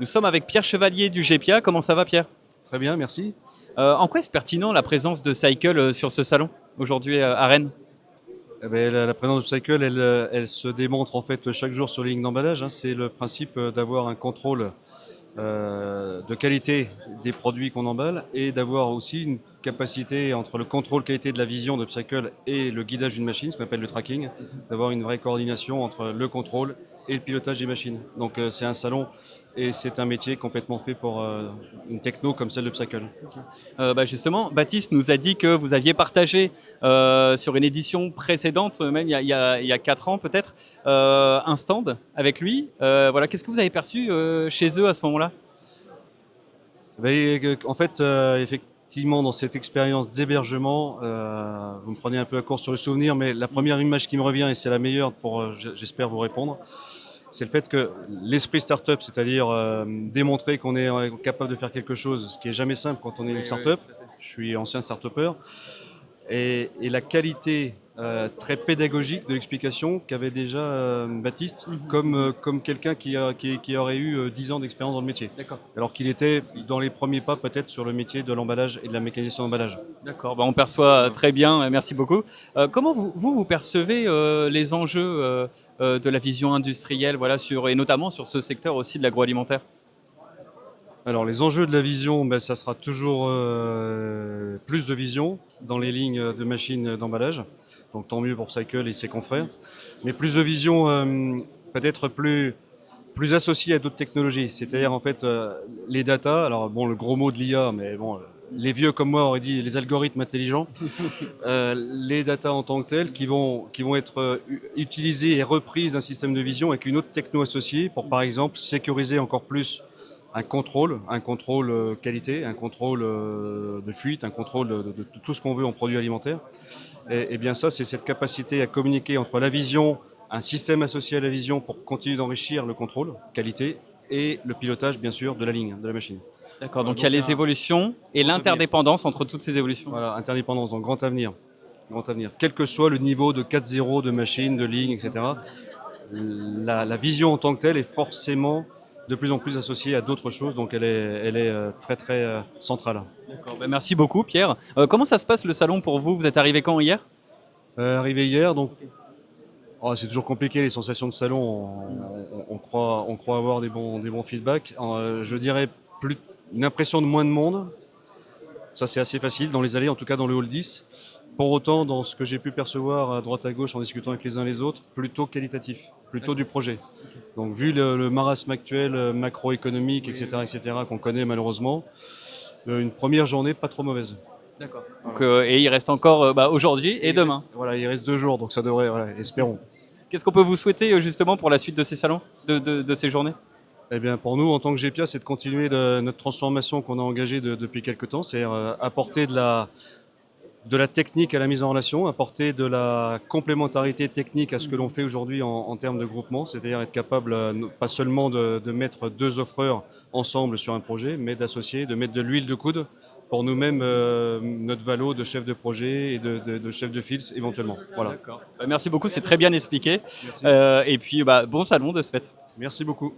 Nous sommes avec Pierre Chevalier du GPA. Comment ça va, Pierre? Très bien, merci. En quoi est-ce pertinent la présence de Cycle sur ce salon aujourd'hui à Rennes? Eh ben, la présence de Cycle, elle se démontre en fait chaque jour sur les lignes d'emballage, hein. C'est le principe d'avoir un contrôle de qualité des produits qu'on emballe et d'avoir aussi une capacité entre le contrôle qualité de la vision de Cycle et le guidage d'une machine, ce qu'on appelle le tracking, d'avoir une vraie coordination entre le contrôle et le pilotage des machines. Donc c'est un salon et c'est un métier complètement fait pour une techno comme celle de Cycle. Justement, Baptiste nous a dit que vous aviez partagé sur une édition précédente, même il y a 4 ans peut-être, un stand avec lui. Voilà, qu'est-ce que vous avez perçu chez eux à ce moment-là? En fait, effectivement, dans cette expérience d'hébergement, vous me prenez un peu à court sur le souvenir, mais la première image qui me revient, et c'est la meilleure pour, j'espère vous répondre, c'est le fait que l'esprit startup, c'est-à-dire démontrer qu'on est capable de faire quelque chose, ce qui est jamais simple quand on est une startup. Je suis ancien startupper. Et la qualité très pédagogique de l'explication qu'avait déjà Baptiste, comme quelqu'un qui aurait eu 10 ans d'expérience dans le métier. D'accord. Alors qu'il était dans les premiers pas peut-être sur le métier de l'emballage et de la mécanisation d'emballage. D'accord, on perçoit très bien, merci beaucoup. Comment vous percevez les enjeux de la vision industrielle, voilà, et notamment sur ce secteur aussi de l'agroalimentaire? Alors les enjeux de la vision, ça sera toujours plus de vision dans les lignes de machines d'emballage. Donc tant mieux pour Cycle et ses confrères. Mais plus de vision peut-être plus associée à d'autres technologies. C'est-à-dire en fait les data, alors bon le gros mot de l'IA, mais bon les vieux comme moi auraient dit les algorithmes intelligents, les data en tant que tels qui vont être utilisés et reprises d'un système de vision avec une autre techno associée pour par exemple sécuriser encore plus un contrôle qualité, un contrôle de fuite, un contrôle de tout ce qu'on veut en produits alimentaires. Et bien ça, c'est cette capacité à communiquer entre la vision, un système associé à la vision pour continuer d'enrichir le contrôle, qualité, et le pilotage, bien sûr, de la ligne, de la machine. D'accord, donc il y a les évolutions et l'interdépendance entre toutes ces évolutions. Voilà, interdépendance, donc grand avenir. Grand avenir. Quel que soit le niveau de 4.0 de machine, de ligne, etc., la vision en tant que telle est forcément de plus en plus associée à d'autres choses, donc elle est très très centrale. D'accord, merci beaucoup Pierre. Comment ça se passe le salon pour vous? Vous êtes arrivé quand hier? Arrivé hier, donc c'est toujours compliqué les sensations de salon. On croit avoir des bons feedbacks. Je dirais une impression de moins de monde. Ça c'est assez facile dans les allées, en tout cas dans le hall 10. Pour autant, dans ce que j'ai pu percevoir à droite à gauche en discutant avec les uns les autres, plutôt qualitatif, plutôt du projet. Donc vu le marasme actuel macroéconomique, etc., qu'on connaît malheureusement, une première journée pas trop mauvaise. D'accord. Donc, et il reste encore aujourd'hui et demain. Il reste 2 jours, donc ça devrait, espérons. Qu'est-ce qu'on peut vous souhaiter justement pour la suite de ces salons, de ces journées? Eh bien, pour nous, en tant que GPA, c'est de continuer notre transformation qu'on a engagée depuis quelques temps, c'est-à-dire apporter de la technique à la mise en relation, apporter de la complémentarité technique à ce que l'on fait aujourd'hui en termes de groupement, c'est-à-dire être capable pas seulement de mettre 2 offreurs ensemble sur un projet, mais d'associer, de mettre de l'huile de coude pour nous-mêmes, notre valo de chef de projet et de chef de file éventuellement. Voilà. D'accord. Merci beaucoup, c'est très bien expliqué. Et puis bon salon de ce fait. Merci beaucoup.